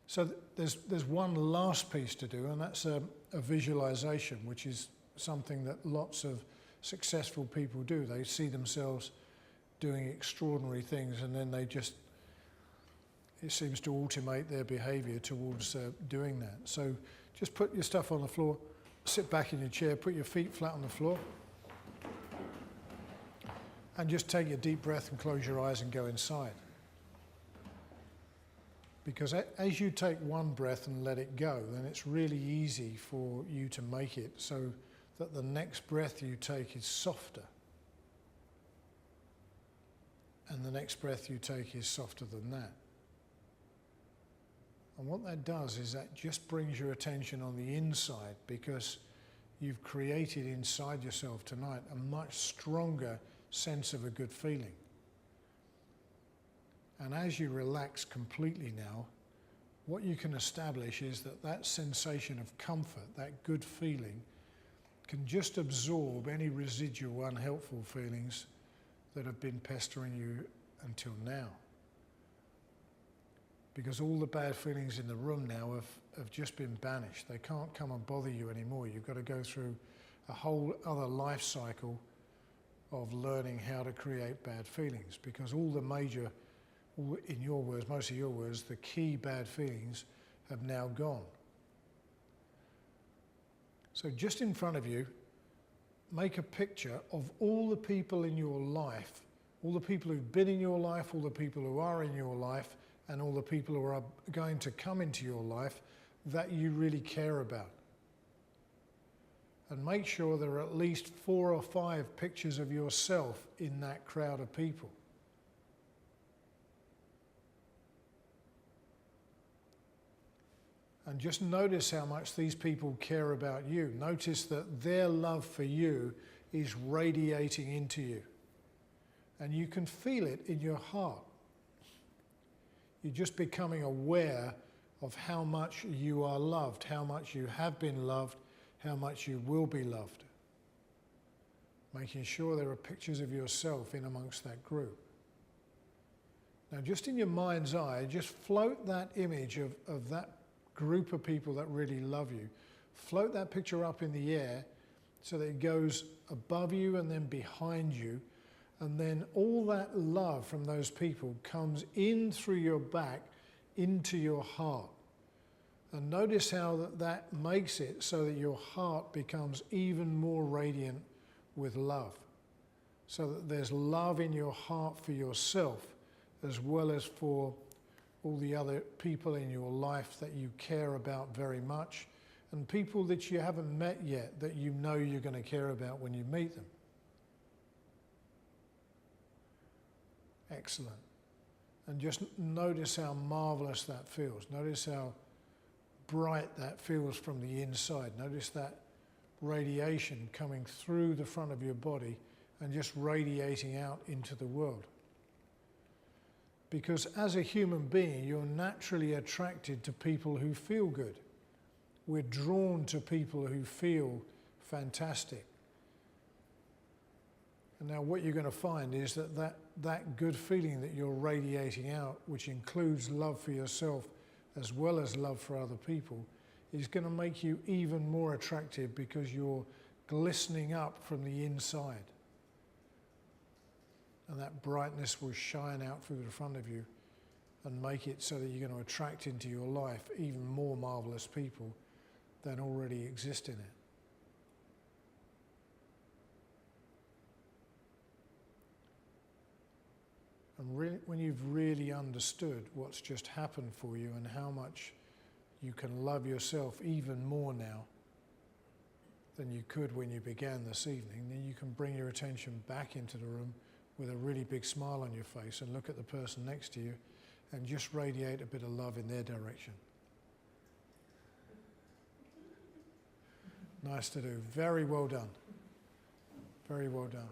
So there's one last piece to do, and that's a visualization, which is something that lots of successful people do. They see themselves doing extraordinary things, and then it seems to automate their behavior towards doing that. So just put your stuff on the floor, sit back in your chair, put your feet flat on the floor, and just take a deep breath and close your eyes and go inside. Because as you take one breath and let it go, then it's really easy for you to make it so that the next breath you take is softer. And the next breath you take is softer than that. And what that does is that just brings your attention on the inside, because you've created inside yourself tonight a much stronger sense of a good feeling. And as you relax completely now, what you can establish is that that sensation of comfort, that good feeling, can just absorb any residual unhelpful feelings that have been pestering you until now. Because all the bad feelings in the room now have just been banished. They can't come and bother you anymore. You've got to go through a whole other life cycle of learning how to create bad feelings, because all the major, in your words, most of your words, the key bad feelings have now gone. So just in front of you, make a picture of all the people in your life, all the people who've been in your life, all the people who are in your life, and all the people who are going to come into your life that you really care about. And make sure there are at least 4 or 5 pictures of yourself in that crowd of people. And just notice how much these people care about you. Notice that their love for you is radiating into you. And you can feel it in your heart. You're just becoming aware of how much you are loved, how much you have been loved, how much you will be loved. Making sure there are pictures of yourself in amongst that group. Now, just in your mind's eye, just float that image of that group of people that really love you. Float that picture up in the air so that it goes above you and then behind you. And then all that love from those people comes in through your back into your heart. And notice how that makes it so that your heart becomes even more radiant with love. So that there's love in your heart for yourself as well as for all the other people in your life that you care about very much, and people that you haven't met yet that you know you're going to care about when you meet them. Excellent. And just notice how marvelous that feels. Notice how bright that feels from the inside. Notice that radiation coming through the front of your body and just radiating out into the world. Because as a human being, you're naturally attracted to people who feel good. We're drawn to people who feel fantastic. And now what you're going to find is that good feeling that you're radiating out, which includes love for yourself as well as love for other people, is going to make you even more attractive because you're glistening up from the inside. And that brightness will shine out through the front of you and make it so that you're going to attract into your life even more marvelous people than already exist in it. And when you've really understood what's just happened for you and how much you can love yourself even more now than you could when you began this evening, then you can bring your attention back into the room with a really big smile on your face and look at the person next to you and just radiate a bit of love in their direction. Nice to do. Very well done. Very well done.